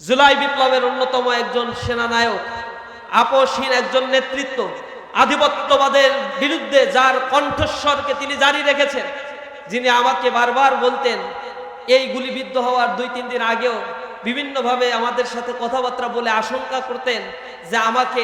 জুলাই বিপ্লবের অন্যতম একজন সেনানায়ক, আপসহীন একজন নেতৃত্ব, আধিপত্যবাদের বিরুদ্ধে যার কণ্ঠস্বরকে তিনি জারি রেখেছেন, যিনি আমাকে বারবার বলতেন, এই গুলিবিদ্ধ হওয়ার 2-3 দিন আগেও বিভিন্নভাবে আমাদের সাথে কথাবার্তা বলে আশঙ্কা করতেন যে আমাকে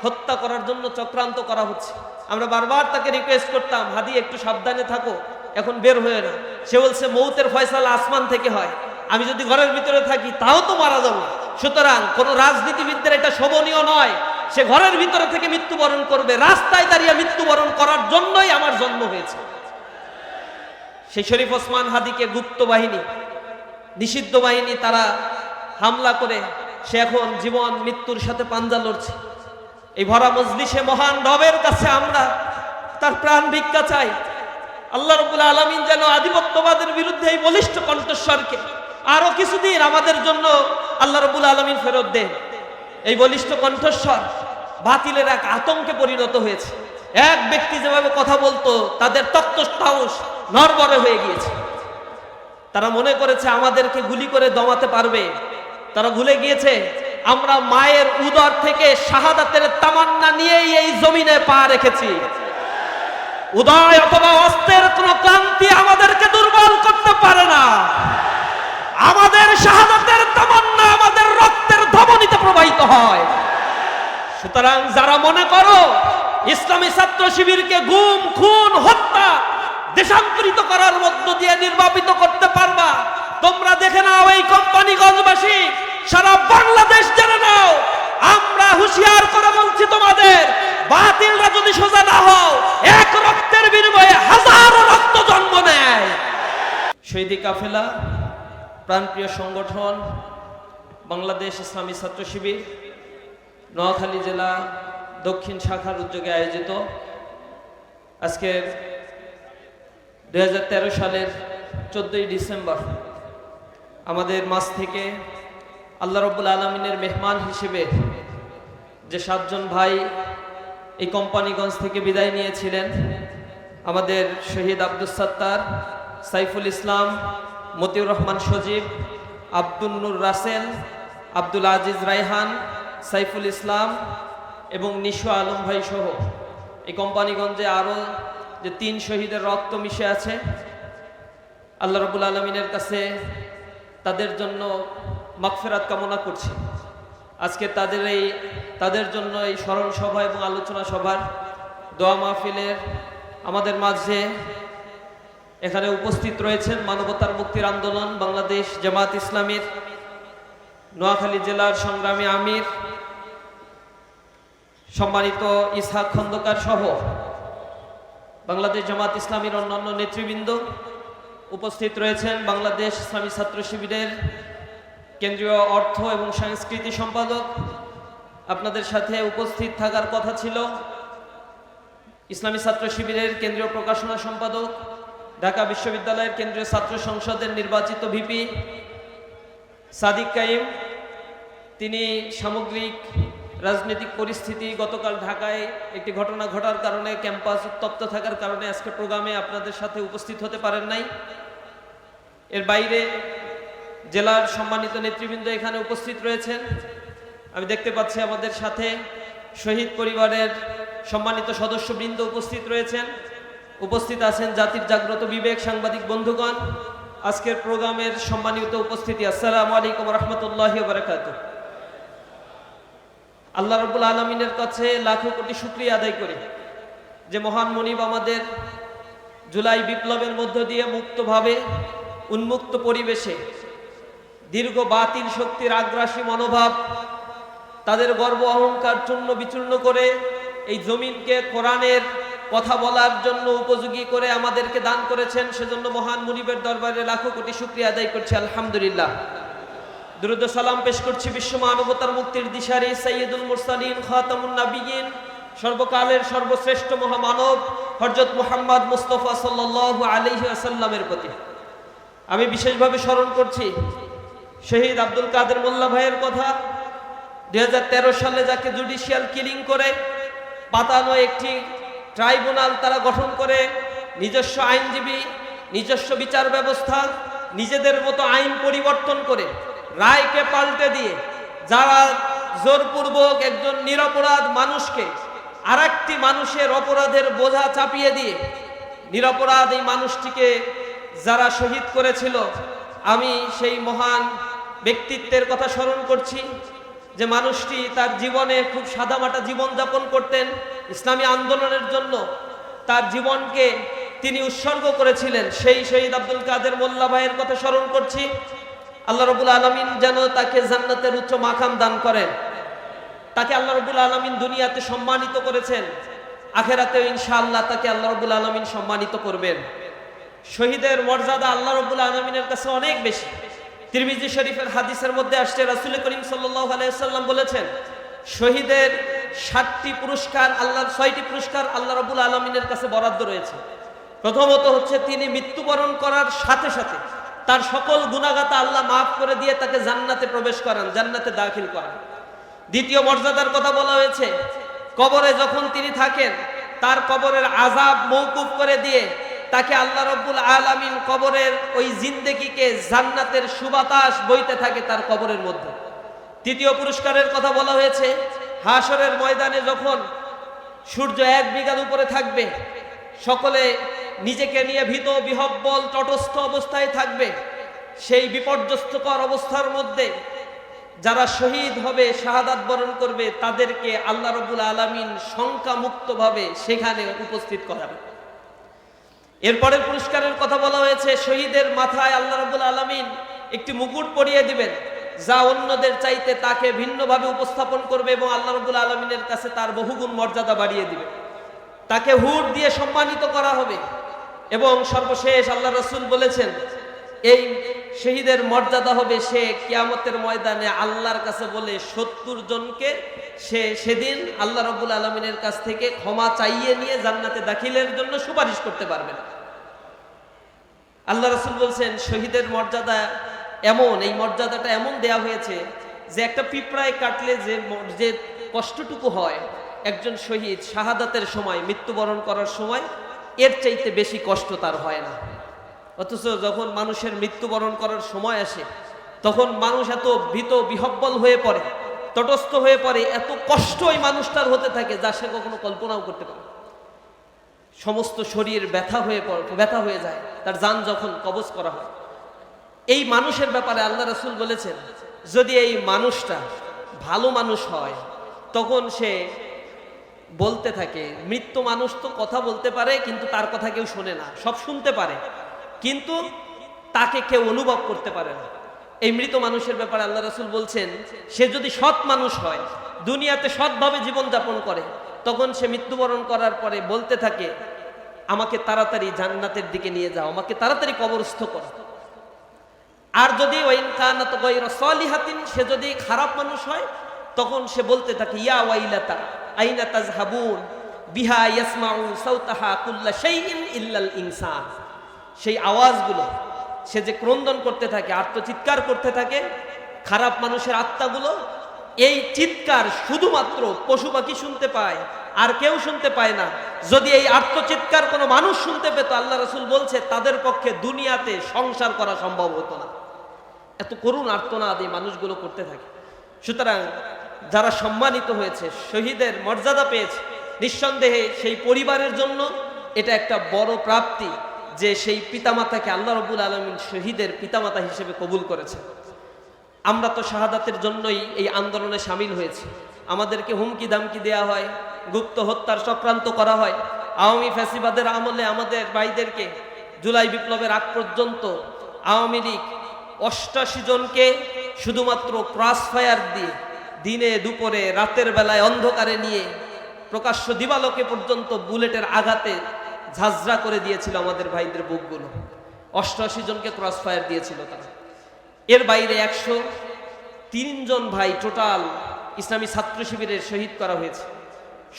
হত্যা করার জন্য চক্রান্ত করা হচ্ছে। আমরা বারবার তাকে রিকোয়েস্ট করতাম, হাদি একটু সাবধানে থাকো, এখন বের হয়ে না। সে বলছে মৌতের ফয়সালা আসমান থেকে হয়, আমি যদি ঘরের ভিতরে থাকি তাও তো মারা যাবো, সুতরাং কোন রাজনীতিবিদদের এটা শোভনীয় নয়, সে ঘরের ভিতরে থেকে মৃত্যুবরণ করবে, রাস্তায় দাঁড়িয়ে মৃত্যুবরণ করার জন্যই আমার জন্ম হয়েছে। সেই শরীফ ওসমান হাদিকে গুপ্ত বাহিনী, নিষিদ্ধ বাহিনী তারা হামলা করে সে এখন জীবন মৃত্যুর সাথে পাঞ্জা লড়ছে। এই ভরা মজলিসে মহান রবের কাছে আমরা তার প্রাণ ভিক্ষা চাই। আল্লাহ রাব্বুল আলামিন যেন আধিপত্যবাদের বিরুদ্ধে এই বলিষ্ঠ কণ্ঠস্বরকে আরো কিছুদিন আমাদের জন্য আল্লাহ রাব্বুল আলামিন ফেরত দেন। এই বলিষ্ঠ কণ্ঠস্বর বাতিলের এক আতঙ্কে পরিণত হয়েছে। এক ব্যক্তি যেভাবে কথা বলতো তাদের তক্তস্তাউস নড়বড়ে হয়ে গিয়েছে। তারা মনে করেছে আমাদেরকে গুলি করে দমাতে পারবে। তারা ভুলে গিয়েছে আমরা মায়ের উদর থেকে শাহাদাতের তামান্না নিয়েই এই জমিনে পা রেখেছি। উদয় অথবা অস্ত্রের কোন ক্লান্তি আমাদেরকে দুর্বল করতে পারে না। আমাদের শাহাদাতের তামান্না আমাদের রক্তের ধমনীতে প্রবাহিত হয়। সুতরাং যারা মনে করো ইসলামী ছাত্র শিবিরকে গুম, খুন, হত্যা, দেশান্তরিত করার মধ্য দিয়ে নির্বাপিত করতে পারবা, তোমরা দেখে নাও এই কোম্পানিগঞ্জবাসী, সারা বাংলাদেশ জেনে নাও, আমরা হুঁশিয়ার করে বলছি তোমাদের, বাতিলরা যদি সোজা না হও, এক রক্তের বিনিময়ে হাজারো রক্ত জন্ম নেয়। শহীদি কাফেলা প্রাণপ্রিয় সংগঠন বাংলাদেশ ইসলামী ছাত্র শিবির নোয়াখালী জেলা দক্ষিণ শাখার উদ্যোগে আয়োজিত আজকের 2013 সালের 14ই ডিসেম্বর আমাদের মাঝ থেকে আল্লাহ রাব্বুল আলামিনের মেহমান হিসেবে যে 7 জন ভাই এই কোম্পানিগঞ্জ থেকে বিদায় নিয়েছিলেন, আমাদের শহীদ আব্দুস সাত্তার, সাইফুল ইসলাম, মতিউর রহমান সজীব, আব্দুল নূর রাসেল, আব্দুল আজিজ রায়হান, সাইফুল ইসলাম এবং নিশু আলম ভাই সহ এই কোম্পানিগঞ্জে আরও যে 3 শহীদের রক্ত মিশে আছে, আল্লাহ রাব্বুল আলামিনের কাছে তাদের জন্য মাগফিরাত কামনা করছি। আজকে তাদের জন্য এই স্মরণ সভা এবং আলোচনা সভার দোয়া মাহফিলের আমাদের মাঝে এখানে উপস্থিত রয়েছেন মানবতার মুক্তির আন্দোলন বাংলাদেশ জামাত ইসলামীর নোয়াখালী জেলার সংগ্রামী আমির সম্মানিত ইসহাক খন্দকার সহ বাংলাদেশ জামাত ইসলামীর অন্যান্য নেতৃবৃন্দ, উপস্থিত রয়েছেন বাংলাদেশ ইসলামী ছাত্র শিবিরের কেন্দ্রীয় অর্থ এবং সংস্কৃতি সম্পাদক। আপনাদের সাথে উপস্থিত থাকার কথা ছিল ইসলামী ছাত্র শিবিরের কেন্দ্রীয় প্রকাশনা সম্পাদক, ঢাকা বিশ্ববিদ্যালয়ের কেন্দ্রীয় ছাত্র সংসদের নির্বাচিত ভিপি সাদিক কাইম। তিনি সামগ্রিক রাজনৈতিক পরিস্থিতি, গতকাল ঢাকায় একটি ঘটনা ঘটার কারণে ক্যাম্পাস উত্তপ্ত থাকার কারণে আজকে প্রোগ্রামে আপনাদের সাথে উপস্থিত হতে পারেন নাই। এর বাইরে জেলার সম্মানিত নেতৃবৃন্দ এখানে উপস্থিত রয়েছেন। আমি দেখতে পাচ্ছি আমাদের সাথে শহীদ পরিবারের সম্মানিত সদস্যবৃন্দ উপস্থিত রয়েছেন। উপস্থিত আছেন জাতির জাগ্রত বিবেক সাংবাদিক বন্ধুগণ। আজকের প্রোগ্রামের সম্মানিত উপস্থিতি, আসসালামু আলাইকুম রহমতুল্লাহি ওয়া বারাকাতুহু। আল্লাহ রাব্বুল আলামিনের কাছে লাখো কোটি শুকরিয়া আদায় করি যে মহান মনিব আমাদের জুলাই বিপ্লবের মধ্য দিয়ে মুক্তভাবে উন্মুক্ত পরিবেশে দীর্ঘ বাতিল শক্তির আগ্রাসী মনোভাব, তাদের গর্ব অহংকার চূর্ণ বিচূর্ণ করে এই জমিনকে কোরআনের কথা বলার জন্য উপযোগী করে আমাদেরকে দান করেছেন। সেজন্য মহান মুনিবের দরবারে লাখো কোটি শুকরিয়া আদায় করছি, আলহামদুলিল্লাহ। দুরূদ ও সালাম পেশ করছি বিশ্ব মানবতার মুক্তির দিশারি সাইয়্যিদুল মুরসালিন খাতামুন নাবিয়্যিন, সর্বকালের সর্বশ্রেষ্ঠ মহামানব হযরত মুহাম্মদ মুস্তাফা সাল্লাল্লাহু আলাইহি ওয়াসাল্লামের প্রতি। আমি বিশেষভাবে স্মরণ করছি শহীদ আব্দুল কাদের মোল্লা ভাইয়ের কথা। 2013 সালে যাকে জুডিশিয়াল কিলিং করে পাতানো একটি ট্রাইব্যুনাল তারা গঠন করে, নিজস্ব আইনজীবী, নিজস্ব বিচার ব্যবস্থা, নিজেদের মতো আইন পরিবর্তন করে রায়কে পাল্টে দিয়ে যারা জোরপূর্বক একজন নিরপরাধ মানুষকে আরেকটি মানুষের অপরাধের বোঝা চাপিয়ে দিয়ে নিরপরাধ এই মানুষটিকে যারা শহীদ করেছিল, আমি সেই মহান ব্যক্তিত্বের কথা স্মরণ করছি যে মানুষটি তার জীবনে খুব সাদামাটা জীবনযাপন করতেন। ইসলামী আন্দোলনের জন্য তার জীবনকে তিনি উৎসর্গ করেছিলেন। সেই শহীদ আব্দুল কাদের মোল্লা ভাইয়ের কথা স্মরণ করছি। আল্লাহ রাব্বুল আলামিন যেন তাকে জান্নাতের উচ্চ মাকাম দান করেন। তাকে আল্লাহ রাব্বুল আলামিন দুনিয়াতে সম্মানিত করেছেন, আখেরাতেও ইনশাআল্লাহ তাকে আল্লাহ রাব্বুল আলামিন সম্মানিত করবেন। শহীদের মর্যাদা আল্লাহ রাব্বুল আলামিনের কাছে অনেক বেশি। তিরমিজি শরীফের হাদিসের মধ্যে আসছে, রাসূল করিম সাল্লাল্লাহু আলাইহি ওয়াসাল্লাম বলেছেন, শহীদের 60টি পুরস্কার, আল্লাহর 6টি পুরস্কার আল্লাহ রাব্বুল আলামিনের কাছে বরাদ্দ রয়েছে। প্রথমত হচ্ছে তিনি মৃত্যুবরণ করার সাথে সাথে তার সকল গুনাহগাতা আল্লাহ মাফ করে দিয়ে তাকে জান্নাতে প্রবেশ করান, জান্নাতে দাখিল করান। দ্বিতীয় মর্যাদার কথা বলা হয়েছে, কবরে যখন তিনি থাকেন তার কবরের আযাব মওকুফ করে দিয়ে তাকে আল্লাহ রাব্বুল আলামিন কবরের ওই জিন্দেগিকে জান্নাতের সুবাতাস বইতে থাকে তার কবরের মধ্যে। তৃতীয় পুরস্কারের কথা বলা হয়েছে, হাশরের ময়দানে যখন সূর্য 1 বিঘার উপরে থাকবে, সকলে নিজেকে নিয়ে ভীত বিহব্বল তটস্থ অবস্থায় থাকবে, সেই বিপর্যস্তকর অবস্থার মধ্যে যারা শহীদ হবে, শাহাদাত বরণ করবে, তাদেরকে আল্লাহ রাব্বুল আলামিন সংখ্যা মুক্তভাবে সেখানে উপস্থিত করাবে। এরপরের পুরস্কারের কথা বলা হয়েছে, শহীদের মাথায় আল্লাহ রাব্বুল আলামিন একটি মুকুট পরিয়ে দিবেন, যা অন্যদের চাইতে তাকে ভিন্নভাবে উপস্থাপন করবে এবং আল্লাহ রাব্বুল আলামিনের কাছে তার বহুগুণ মর্যাদা বাড়িয়ে দিবে। তাকে হুর দিয়ে সম্মানিত করা হবে। এবং সর্বশেষ আল্লাহ রাসূল বলেছেন, এই শহীদের মর্যাদা হবে, সে কিয়ামতের ময়দানে আল্লাহর কাছে বলে 70 জনকে সে সেদিন আল্লাহ রাব্বুল আলামিনের কাছ থেকে ক্ষমা চাইয়ে নিয়ে জান্নাতে দাখিলের জন্য সুপারিশ করতে পারবেন। আল্লাহ রাসূল বলছেন, শহীদের মর্যাদা এমন, এই মর্যাদাটা এমন দেয়া হয়েছে যে একটা পিঁপড়ায় কাটলে যে কষ্টটুকু হয় একজন শহীদ শাহাদাতের সময়, মৃত্যুবরণ করার সময়, এর চাইতে বেশি কষ্ট তার হয় না। অথচ যখন মানুষের মৃত্যুবরণ করার সময় আসে তখন মানুষ এত ভীত বিহব্বল হয়ে পড়ে, তটস্থ হয়ে পড়ে, এত কষ্ট ওই মানুষটার হতে থাকে যা সে কখনো কল্পনাও করতে পারে। সমস্ত শরীর ব্যথা হয়ে যায় তার জান যখন কবজ করা হয়। এই মানুষের ব্যাপারে আল্লাহ রাসূল বলেছেন, যদি এই মানুষটা ভালো মানুষ হয় তখন সে বলতে থাকে, মৃত্যু মানুষ তো কথা বলতে পারে কিন্তু তার কথা কেউ শোনে না, সব শুনতে পারে কিন্তু তাকে কেউ অনুভব করতে পারে না। এই মৃত মানুষের ব্যাপারে আল্লাহ রাসূল বলছেন, সে যদি সৎ মানুষ হয়, দুনিয়াতে সৎভাবে জীবনযাপন করে, তখন সে মৃত্যুবরণ করার পরে বলতে থাকে, আমাকে তাড়াতাড়ি জান্নাতের দিকে নিয়ে যাও, আমাকে তাড়াতাড়ি কবরস্থ করো। আর যদি ওয়াইন কানাত গায়রা সালিহাতিন, সে যদি খারাপ মানুষ হয় তখন সে বলতে থাকে, ইয়া ওয়াইলাতা আইনা তাযহাবুন বিহা ইয়াসমাউ সাওতাহা কুল্লা শাইইন ইল্লাল ইনসান। সেই আওয়াজগুলো সে যে ক্রন্দন করতে থাকে, আত্মচিৎকার করতে থাকে, খারাপ মানুষের আত্মাগুলো, এই চিৎকার শুধুমাত্র পশু পাখি শুনতে পায়, আর কেউ শুনতে পায় না। যদি এই আত্মচিৎকার কোনো মানুষ শুনতে পেত, আল্লাহ রাসূল বলছে তাদের পক্ষে দুনিয়াতে সংসার করা সম্ভব হতো না। এত করুণ আর্তনাদ এই মানুষগুলো করতে থাকে। সুতরাং যারা সম্মানিত হয়েছে, শহীদের মর্যাদা পেয়েছে, নিঃসন্দেহে সেই পরিবারের জন্য এটা একটা বড় প্রাপ্তি যে সেই পিতামাতাকে আল্লাহ রাব্বুল আলামিন শহীদের পিতামাতা হিসেবে কবুল করেছে। আমরা তো শাহাদাতের জন্যই এই আন্দোলনে সামিল হয়েছি। আমাদেরকে হুমকি দামকি দেয়া হয়, গুপ্ত হত্যার চক্রান্ত করা হয়। আওয়ামী ফ্যাসিবাদের আমলে আমাদের ভাইদেরকে জুলাই বিপ্লবের আগ পর্যন্ত আওয়ামী লীগ 88 জনকে শুধুমাত্র ক্রস ফায়ার দিয়ে দিনে দুপুরে রাতের বেলায় অন্ধকারে নিয়ে প্রকাশ্য দিবালোকে পর্যন্ত বুলেটের আঘাতে ঝাঁঝরা করে দিয়েছিল আমাদের ভাইদের বুকগুলো। 88 জনকে ক্রস ফায়ার দিয়েছিল তারা। এর বাইরে 103 জন ভাই টোটাল ইসলামী ছাত্র শিবিরের শহীদ করা হয়েছে।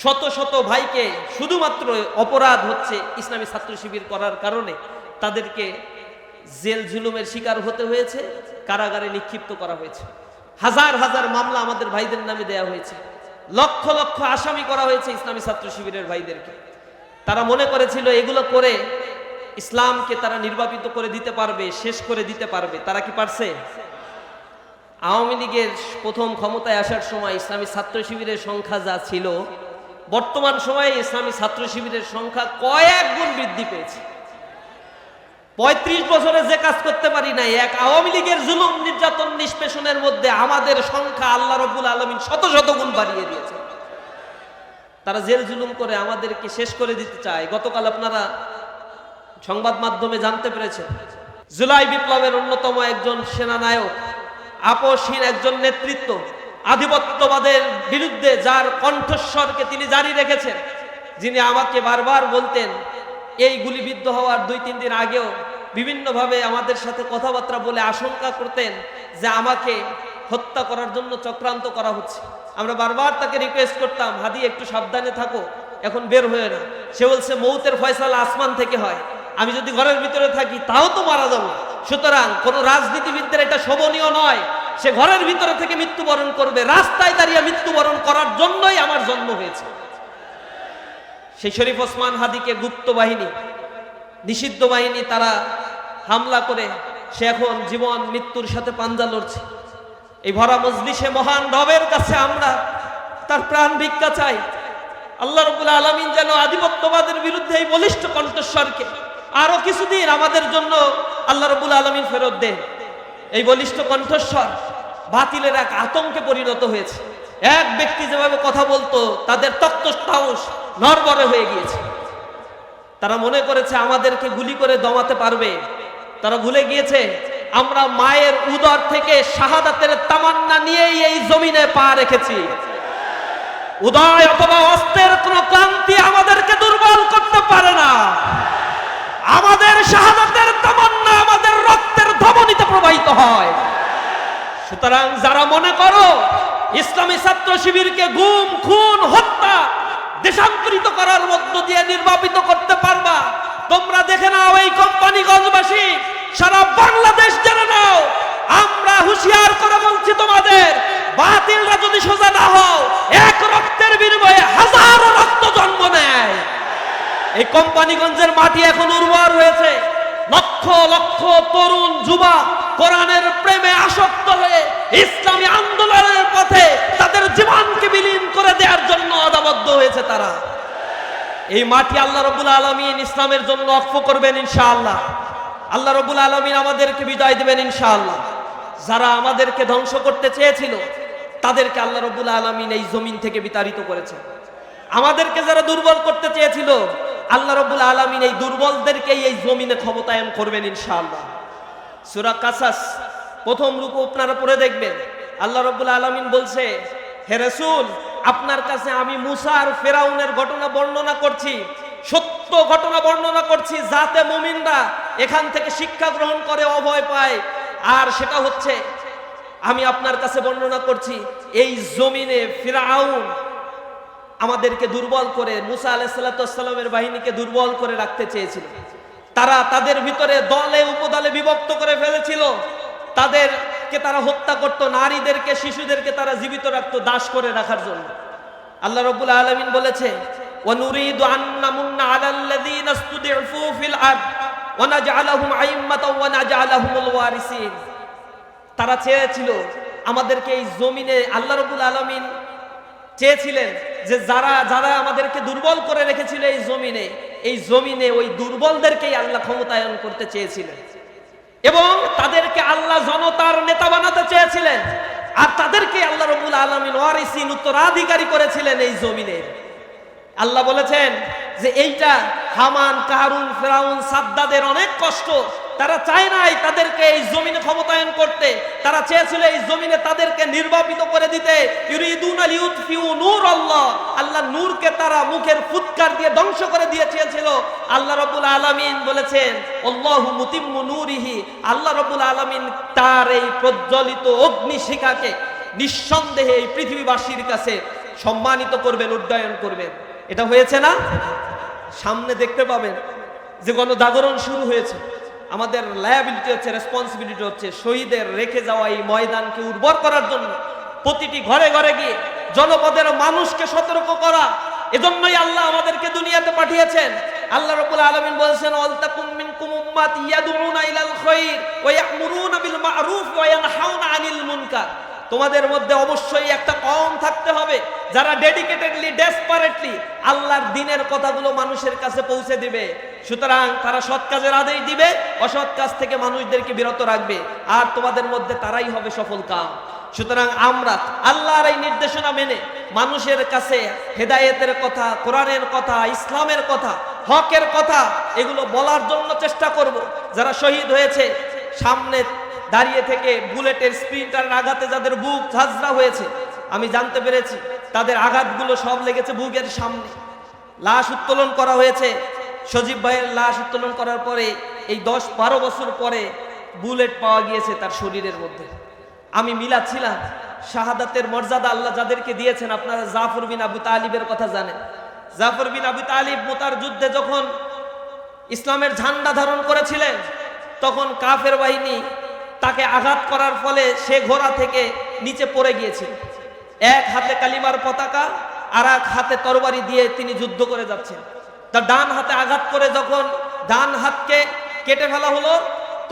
শত শত ভাইকে শুধুমাত্র অপরাধ হচ্ছে ইসলামী ছাত্র শিবির করার কারণে তাদেরকে জেল জুলুমের শিকার হতে হয়েছে, কারাগারে নিক্ষিপ্ত করা হয়েছে। হাজার হাজার মামলা আমাদের ভাইদের নামে দেয়া হয়েছে, লক্ষ লক্ষ আসামি করা হয়েছে ইসলামী ছাত্র শিবিরের ভাইদেরকে। তারা মনে করেছিল এগুলো করে ইসলামকে তারা নির্বাপিত করে দিতে পারবে, শেষ করে দিতে পারবে। তারা কি পারছে? আওয়ামী লীগের প্রথম ক্ষমতায় আসার সময় ইসলামী ছাত্র শিবিরের সংখ্যা যা ছিল, বর্তমান সময়ে ইসলামী ছাত্র শিবিরের সংখ্যা কয়েক গুণ বৃদ্ধি পেয়েছে। ৩৫ বছরে যে কাজ করতে পারি নাই, এক আওয়ামী লীগের জুলুম নির্যাতন নিষ্পেষণের মধ্যে আমাদের সংখ্যা আল্লাহ রাব্বুল আলামিন শত শত গুণ বাড়িয়ে দিয়েছে। তারা জেল জুলুম করে আমাদেরকে শেষ করে দিতে চায়। গতকাল আপনারা সংবাদ মাধ্যমে জানতে পেরেছেন, জুলাই বিপ্লবের অন্যতম একজন সেনানায়ক, আপসহীন একজন নেতৃত্ব, আধিপত্যবাদের বিরুদ্ধে যার কণ্ঠস্বরকে তিনি জারি রেখেছেন, যিনি আমাকে বারবার বলতেন, এই গুলিবিদ্ধ হওয়ার ২-৩ দিন আগেও বিভিন্নভাবে আমাদের সাথে কথাবার্তা বলে আশঙ্কা করতেন যে আমাকে হত্যা করার জন্য চক্রান্ত করা হচ্ছে। আমরা বারবার তাকে রিকোয়েস্ট করতাম, হাদি একটু সাবধানে থাকো, এখন বের হয়ে না। সে বলছে মৌতের ফয়সালা আসমান থেকে হয়, আমি যদি ঘরের ভিতরে থাকি তাও তো মারা যাবো। সুতরাং কোন রাজনীতিবিদদের এটা শোভনীয় নয়, সে ঘরের ভিতরে থেকে মৃত্যুবরণ করবে, রাস্তায় দাঁড়িয়ে মৃত্যুবরণ করার জন্যই আমার জন্ম হয়েছে। সেই শরীফ ওসমান হাদিকে গুপ্ত বাহিনী, নিষিদ্ধ বাহিনী তারা হামলা করে সে এখন জীবন মৃত্যুর সাথে পাঞ্জা লড়ছে। এই ভরা মজলিসে মহান রবের কাছে আমরা তার প্রাণ ভিক্ষা চাই। আল্লাহ রাব্বুল আলামিন যেন আধিপত্যবাদের বিরুদ্ধে এই বলিষ্ঠ কণ্ঠস্বরকে আরো কিছুদিন আমাদের জন্য আল্লাহ রাব্বুল আলামিন ফেরত দেন। এই বলিষ্ঠ কণ্ঠস্বর বাতিলের এক আতঙ্কে পরিণত হয়েছে। এক ব্যক্তি যেভাবে কথা বলতো তাদের তক্তসাহস নড়বড়ে হয়ে গিয়েছে। তারা মনে করেছে আমাদেরকে গুলি করে দমাতে পারবে। তারা ভুলে গিয়েছে আমরা মায়ের উদর থেকে শাহাদাতের তামান্না নিয়েই এই জমিনে পা রেখেছি। উদয় অথবা অস্ত্রের কোন ক্লান্তি আমাদেরকে দুর্বল করতে পারে না। আমাদের শাহাদাতের তামান্না আমাদের রক্তের ধমনীতে প্রবাহিত হয়। সুতরাং যারা মনে করো ইসলামী ছাত্র শিবিরকে গুম, খুন, হত্যা, দেশান্তরিত করার মধ্য দিয়ে নির্বাপিত করতে পারবা, তোমরা দেখে নাও এই কোম্পানিগঞ্জবাসী, সারা বাংলাদেশ জেনে নাও, আমরা হুঁশিয়ার করে বলছি তোমাদের, বাতিলরা যদি সোজা না হও, এক রক্তের বিনিময়ে হাজারো রক্ত জন্ম নেয়। এই কোম্পানিগঞ্জের মাটি এখন উর্বর হয়েছে। লক্ষ লক্ষ তরুণ যুবা কোরআনের প্রেমে আসক্ত হয়ে ইসলামী আন্দোলনের পথে তাদের জীবনকে বিলীন করে দেওয়ার জন্য আদাবদ্ধ হয়েছে তারা। এই মাটি আল্লাহ রাব্বুল আলামিন ইসলামের জন্য ওয়াকফ করবেন ইনশাআল্লাহ। আল্লাহ রাব্বুল আলামিন আমাদেরকে বিদায় দিবেন ইনশাআল্লাহ। যারা আমাদেরকে ধ্বংস করতে চেয়েছিল তাদেরকে আল্লাহ রাব্বুল আলামিন এই জমিন থেকে বিতাড়িত করেছেন। আমাদেরকে যারা দুর্বল করতে চেয়েছিল আল্লাহ রাব্বুল আলামিন এই দুর্বলদেরকে এই জমিনে ক্ষমতায়ন করবেন ইনশাআল্লাহ। সূরা কাসাস প্রথম রূপে আপনারা পড়ে দেখবেন, আল্লাহ রাব্বুল আলামিন বলছে, হে রাসূল, আপনার কাছে আমি মুসা আর ফেরাউনের ঘটনা বর্ণনা করছি, সত্য ঘটনা বর্ণনা করছি, যাতে মুমিনরা এখান থেকে শিক্ষা গ্রহণ করে অভয় পায়। আর সেটা হচ্ছে, আমি আপনার কাছে বর্ণনা করছি এই জমিনে ফিরআউন আমাদেরকে দুর্বল করে, মুসা আলাইহিস সালামের বাহিনীকে দুর্বল করে রাখতে চেয়েছিল। তারা তাদের ভিতরে দলে উপদলে বিভক্ত করে ফেলেছিল। তাদেরকে তারা হত্যা করত, নারীদেরকে, শিশুদেরকে তারা জীবিত রাখতো দাস করে রাখার জন্য। আল্লাহ রাব্বুল আলামিন বলেছে, ওয়া নুরিদু আন নামুন্না আলাল্লাযীনা ইসতুদিফু ফিল আরদ ওয়া নাজআলাহুম আইম্মাতাও ওয়া নাজআলাহুমুল ওয়ারিসিন। তারা চেয়েছিল আমাদেরকে এই জমিনে, আল্লাহ রাব্বুল আলামিন চেয়েছিলেন যে যারা যারা আমাদেরকে দুর্বল করে রেখেছিল এই জমিনে ওই দুর্বলদেরকেই আল্লাহ ক্ষমতায়ন করতে চেয়েছিলেন এবং তাদেরকে আল্লাহ জনতার নেতা বানাতে চেয়েছিলেন। আর তাদেরকে আল্লাহ রাব্বুল আলামিন ওয়ারিসিন, উত্তরাধিকারী করেছিলেন এই জমিনে। আল্লাহ বলেছেন যে এইটা হামান, কারুন, ফেরাউন, সাদ্দাদের অনেক কষ্ট। তারা চায় নাই তাদেরকে এই জমিনে ক্ষমতায়ন করতে, তারা চেয়েছিল এই জমিনে তাদেরকে নির্বাপিত করে দিতে। ইউরিদুনা লিউতফিউ নূরাল্লাহ, আল্লাহর নূরকে তারা মুখের ফুৎকার দিয়ে ধ্বংস করে দিয়ে চেয়েছিল। আল্লাহ রাব্বুল আলামিন বলেছেন, আল্লাহু মুতিম্মু নূরিহি, আল্লাহ রাব্বুল আলামিন তার এই প্রজ্বলিত অগ্নিশিখাকে নিঃসন্দেহে এই পৃথিবীবাসীর কাছে সম্মানিত করবেন, উড্ডয়ন করবেন। এটা হয়েছে না? সামনে দেখতে পাবেন যে গণজাগরণ শুরু হয়েছে। আমাদের লায়াবিলিটি হচ্ছে, রেসপন্সিবিলিটি হচ্ছে শহীদের রেখে যাওয়া এই ময়দানকে উর্বর করার জন্য প্রতিটি ঘরে ঘরে গিয়ে জনপদের মানুষকে সতর্ক করা। এজন্যই আল্লাহ আমাদেরকে দুনিয়াতে পাঠিয়েছেন। আল্লাহ রাব্বুল আলামিন বলেছেন, ওয়ালতাকুম মিনকুম মিনকুম উম্মাতি ইয়াদউনা ইলাল খায়র ওয়া ইয়া'মুরুনা বিল মা'রুফ ওয়া ইয়ানহাউনা আনিল মুনকার। তোমাদের মধ্যে অবশ্যই একটা কওম থাকতে হবে যারা ডেডিকেটেডলি ডেসপারেটলি আল্লাহর দ্বীনের কথাগুলো মানুষের কাছে পৌঁছে দিবে। সুতরাং তারা সৎ কাজের আদেশ দিবে, অসৎ কাজ থেকে মানুষদেরকে বিরত রাখবে, আর তোমাদের মধ্যে তারাই হবে সফল কাম। সুতরাং আমরা আল্লাহর এই নির্দেশনা মেনে মানুষের কাছে হেদায়েতের কথা, কোরআনের কথা, ইসলামের কথা, হকের কথা এগুলো বলার জন্য চেষ্টা করব। যারা শহীদ হয়েছে, সামনে দাঁড়িয়ে থেকে বুলেটের স্প্রিন্টারের আঘাতে যাদের বুক ঝাঁঝরা হয়েছে, আমি জানতে পেরেছি তাদের আঘাতগুলো সব লেগেছে বুকের সামনে। লাশ উত্তোলন করা হয়েছে, সজীব ভাইয়ের লাশ উত্তোলন করার পরে এই 10-12 বছর পরে বুলেট পাওয়া গিয়েছে তার শরীরের মধ্যে। আমি মিলাচ্ছিলাম, শাহাদাতের মর্যাদা আল্লাহ যাদেরকে দিয়েছেন, আপনারা জাফর বিন আবু তালিবের কথা জানেন। জাফর বিন আবু তালিব মুতার যুদ্ধে যখন ইসলামের ঝান্ডা ধারণ করেছিলেন, তখন কাফের বাহিনী তাকে আঘাত করার ফলে সে ঘোড়া থেকে নিচে পড়ে গিয়েছিল। এক হাতে কালিমার পতাকা আর এক হাতে তরবারি দিয়ে তিনি যুদ্ধ করে যাচ্ছেন। তার ডান হাতে আঘাত করে যখন ডান হাতকে কেটে ফেলা হলো,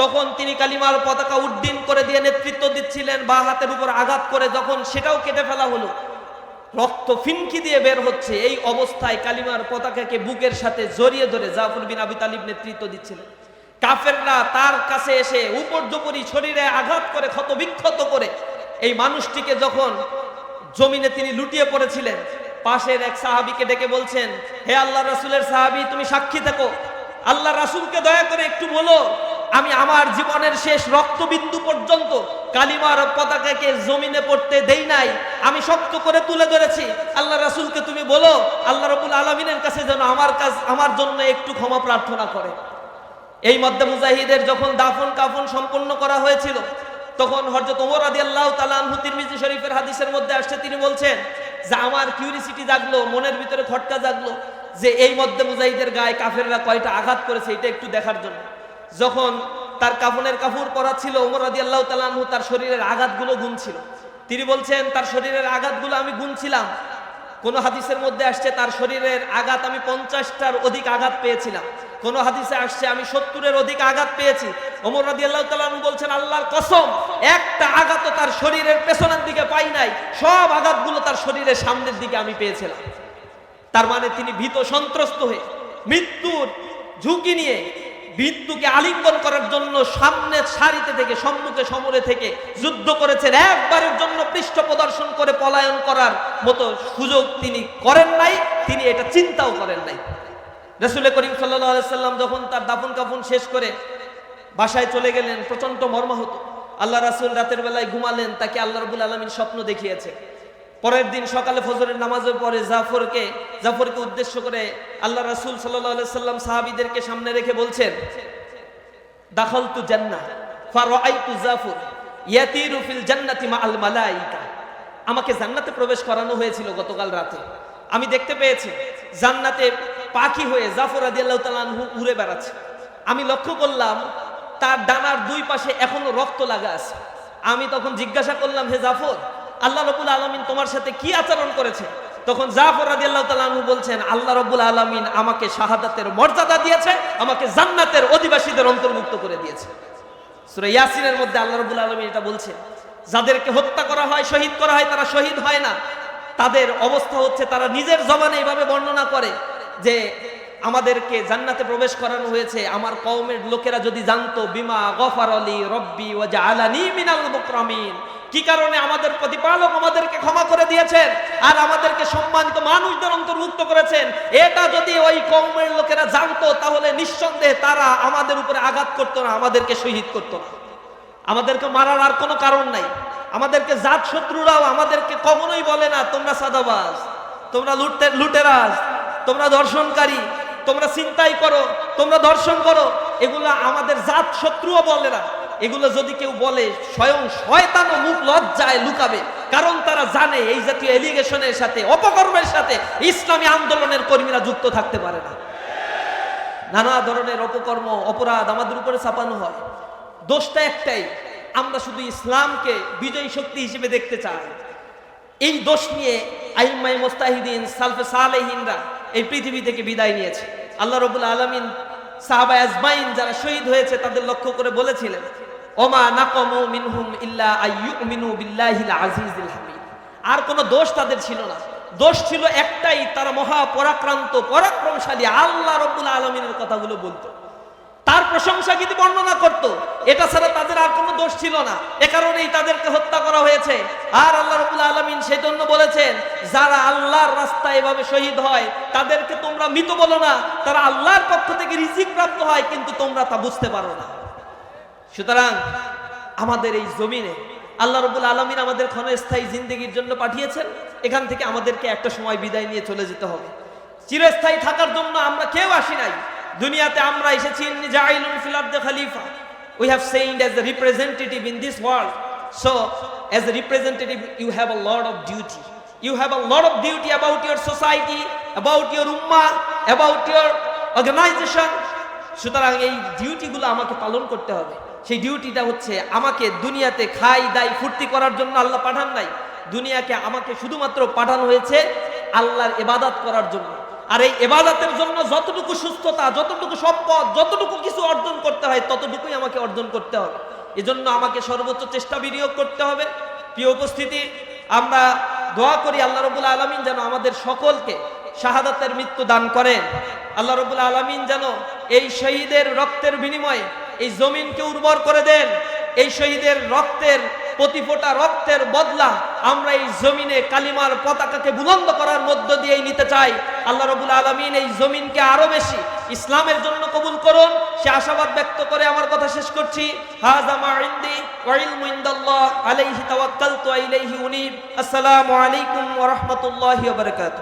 তখন তিনি কালিমার পতাকা উড্ডীন করে দিয়ে নেতৃত্ব দিচ্ছিলেন। বা হাতের উপর আঘাত করে যখন সেটাও কেটে ফেলা হলো, রক্ত ফিনকি দিয়ে বের হচ্ছে, এই অবস্থায় কালিমার পতাকাকে বুকের সাথে জড়িয়ে ধরে জাফর বিন আবি তালিব নেতৃত্ব দিচ্ছিলেন। কাফেররা তার কাছে এসে উপর্যুপরি শরীরে আঘাত করে ক্ষতবিক্ষত করে এই মানুষটিকে যখন জমিনে তিনি লুটিয়ে পড়েছিলেন, পাশের এক সাহাবীকে ডেকে বলছেন, হে আল্লাহ রাসূলের সাহাবী, তুমি সাক্ষী থাকো, আল্লাহ রাসূলকে দয়া করে একটু বলো, আমি আমার জীবনের শেষ রক্তবিন্দু পর্যন্ত কালিমার পতাকাকে জমিনে পড়তে দেই নাই, আমি শক্ত করে তুলে ধরেছি। আল্লাহ রাসূলকে তুমি বলো আল্লাহ রাব্বুল আলামিনের কাছে যেন আমার জন্য একটু ক্ষমা প্রার্থনা করে। এই মধ্যে মুজাহিদের যখন দাফন কাফন সম্পন্ন করা হয়েছিল, তখন হযরত ওমর রাদিয়াল্লাহু তাআলা আনহু, তিরমিজি শরীফের হাদিসের মধ্যে আসছে, তিনি বলছেন যে আমার কিউরিসিটি জাগলো, মনের ভিতরে খটকা জাগলো যে এই মধ্যে মুজাহিদের গায়ে কাফেররা কয়টা আঘাত করেছে এটা একটু দেখার জন্য। যখন তার কাফনের কাপড় পরা ছিল, ওমর রাদিয়াল্লাহু তাআলা আনহু তার শরীরের আঘাতগুলো গুনছিল। তিনি বলছেন তার শরীরের আঘাতগুলো আমি গুনছিলাম, কোন হাদিসের মধ্যে আসছে তার শরীরের আঘাত আমি 50টার অধিক আঘাত পেয়েছিলাম, কোন হাদিসে আসছে আমি 70-এর অধিক আঘাত পেয়েছি। ওমর রাদিয়াল্লাহু তাআলা আনহু বলছেন আল্লাহর কসম, একটা আঘাতও তার শরীরের পেছনের দিকে পাই নাই, সব আঘাতগুলো তার শরীরের সামনের দিকে আমি পেয়েছিলাম। তার মানে তিনি ভীত সন্ত্রস্ত হয়ে মৃত্যুর ঝুঁকি নিয়ে মৃত্যুকে আলিঙ্গন করার জন্য সামনের সারিতে থেকে, সম্মুখে সমরে থেকে যুদ্ধ করেছেন। একবারের জন্য পৃষ্ঠ প্রদর্শন করে পলায়ন করার মতো সুযোগ তিনি করেন নাই, তিনি এটা চিন্তাও করেন নাই। রাসূল করিম সাল্লাল্লাহু আলাইহি সাল্লাম যখন তার দাফন কাফন শেষ করে বাসায় চলে গেলেন, প্রচন্ড মর্মাহত। আল্লাহ রাসূল রাতের বেলায় ঘুমালেন, তাকে আল্লাহ রাব্বুল আলামিন স্বপ্ন দেখিয়েছে। পরের দিন সকালে ফজরের নামাজের পরে জাফরকে উদ্দেশ্য করে আল্লাহ রাসূল সাল্লাল্লাহু আলাইহি সাল্লাম সাহাবীদেরকে সামনে রেখে বলছেন, দাখালতু জান্নাহ ফারাআইতু জাফর ইয়াতিরু ফিল জান্নাতি মাআল মালাইকা। আমাকে জান্নাতে প্রবেশ করানো হয়েছিল গতকাল রাতে, আমি দেখতে পেয়েছি জান্নাতে পাখি হয়ে জাফর রাদিয়াল্লাহু তাআলা আনহু উড়ে বেড়াচ্ছে। আমি লক্ষ্য করলাম তার ডানার দুই পাশে এখনো রক্ত লাগা আছে। আমি তখন জিজ্ঞাসা করলাম, হে জাফর, আল্লাহ রাব্বুল আলামিন তোমার সাথে কি আচরণ করেছে? তখন জাফর রাদিয়াল্লাহু তাআলা আনহু বলছেন, আল্লাহ রাব্বুল আলামিন আমাকে শাহাদাতের মর্যাদা দিয়েছে, আমাকে জান্নাতের অধিবাসীদের অন্তর্ভুক্ত করে দিয়েছে। সূরা ইয়াসিনের মধ্যে আল্লাহ রাব্বুল আলামিন এটা বলছেন, যাদেরকে হত্যা করা হয়, শহীদ করা হয়, তারা শহীদ হয় না। তাদের অবস্থা হচ্ছে তারা নিজের জবানে এইভাবে বর্ণনা করে যে আমাদেরকে জান্নাতে প্রবেশ করানো হয়েছে, আমার কওমের লোকেরা যদি জানতো বিমা গফারলি রব্বি ওয়া জাআলানি মিনাল মুকরামিন, কি কারণে আমাদের প্রতিপালক আমাদেরকে ক্ষমা করে দিয়েছেন আর আমাদেরকে সম্মানিত মানুষদের অন্তর্ভুক্ত করেছেন, এটা যদি ওই কওমের লোকেরা জানতো তাহলে নিঃসন্দেহে তারা আমাদের উপরে আঘাত করতো না, আমাদেরকে শহীদ করতো না। আমাদেরকে মারার আর কোনো কারণ নাই। আমাদেরকে জাত শত্রুরাও আমাদেরকে কখনোই বলে না তোমরা সাদাবাজ, তোমরা লুটেরাজ, তোমরা ধর্ষণকারী, তোমরা ছিনতাই করো, তোমরা ধর্ষণ করো, এগুলো আমাদের জাত শত্রুও বলে না। এগুলো যদি কেউ বলে স্বয়ং শয়তানও মুখ লজ্জায় লুকাবে, কারণ তারা জানে এই জাতীয় এলিগেশনের সাথে, অপকর্মের সাথে ইসলামী আন্দোলনের কর্মীরা যুক্ত থাকতে পারে না। নানা ধরনের অপকর্ম, অপরাধ আমাদের উপরে চাপানো হয়। দোষটা একটাই, আমরা শুধু ইসলামকে বিজয়ী শক্তি হিসেবে দেখতে চাই। এই দোষ নিয়ে আইম্মায়ে মুস্তাহিদিন, সালফে সালেহিনরা এই পৃথিবী থেকে বিদায় নিয়েছে। আল্লাহ রাব্বুল আলামিন সাহাবা আজমাইন যারা শহীদ হয়েছে তাদের লক্ষ্য করে বলেছিলেন, ওমা নাকামু মিনহুম ইল্লা আইয়ুমিনু বিল্লাহিল আজিজিল হামিদ। আর কোনো দোষ তাদের ছিল না, দোষ ছিল একটাই, তারা মহা পরাক্রান্ত পরাক্রমশালী আল্লাহ রাব্বুল আলামিনের কথাগুলো বলতো, তার প্রশংসা গীতি বর্ণনা করত। এটা ছাড়া তাদের আর কোনো দোষ ছিল না, এ কারণেই তাদেরকে হত্যা করা হয়েছে। আর আল্লাহ রাব্বুল আলামিন সেজন্য বলেছেন, যারা আল্লাহর রাস্তায় এভাবে শহীদ হয় তাদেরকে তোমরা মৃত বলো না, তারা আল্লাহর পক্ষ থেকে রিজিক প্রাপ্ত হয়, কিন্তু তোমরা তা বুঝতে পারো না। সুতরাং আমাদের এই জমিনে আল্লাহ রাব্বুল আলামিন আমাদের ক্ষণস্থায়ী জিন্দেগির জন্য পাঠিয়েছেন। এখান থেকে আমাদেরকে একটা সময় বিদায় নিয়ে চলে যেতে হবে। চিরস্থায়ী থাকার জন্য আমরা কেউ আসি নাই দুনিয়াতে, আমরা এসেছি ইন্নী জাইলুন ফিল আরদি খলিফা। We have said as a representative in this world. So as a representative you have a lot of duty. You have a lot of duty about your society, about your ummah, about your organization. সুতরাং এই ডিউটিগুলো আমাকে পালন করতে হবে। সেই ডিউটিটা হচ্ছে, আমাকে দুনিয়াতে খাই দাই ফুর্তি করার জন্য আল্লাহ পাঠান নাই, দুনিয়াকে আমাকে শুধুমাত্র পাঠানো হয়েছে আল্লাহর ইবাদত করার জন্য। আর এই ইবাদতের জন্য যতটুকু সুস্থতা, যতটুকু সম্পদ, যতটুকু কিছু অর্জন করতে হয় ততটুকুই আমাকে অর্জন করতে হবে। এজন্য আমাকে সর্বোচ্চ চেষ্টা বিনিয়োগ করতে হবে। প্রিয় উপস্থিতি, আমরা দোয়া করি আল্লাহ রাব্বুল আলামিন যেন আমাদের সকলকে শাহাদাতের মৃত্যু দান করেন। আল্লাহ রাব্বুল আলামিন যেন এই শহীদের রক্তের বিনিময়ে এই জমিনকে উর্বর করে দেন। এই শহীদের রক্তের প্রতি ফোঁটা রক্তের বদলা আমরা এই জমিনে কালিমার পতাকাকে বুলন্দ করার মধ্য দিয়েই নিতে চাই। আল্লাহ রাব্বুল আলামিন এই জমিনকে আরো বেশি ইসলামের জন্য কবুল করুন, সে আশাবাদ ব্যক্ত করে আমার কথা শেষ করছি। হাযা মা ইনদি ওয়া ইলমু ইনদাল্লাহ আলাইহি তাওয়াক্কালতু ওয়া ইলাইহি উনীব। আসসালামু আলাইকুম ওয়া রাহমাতুল্লাহি ওয়া বারাকাতুহু।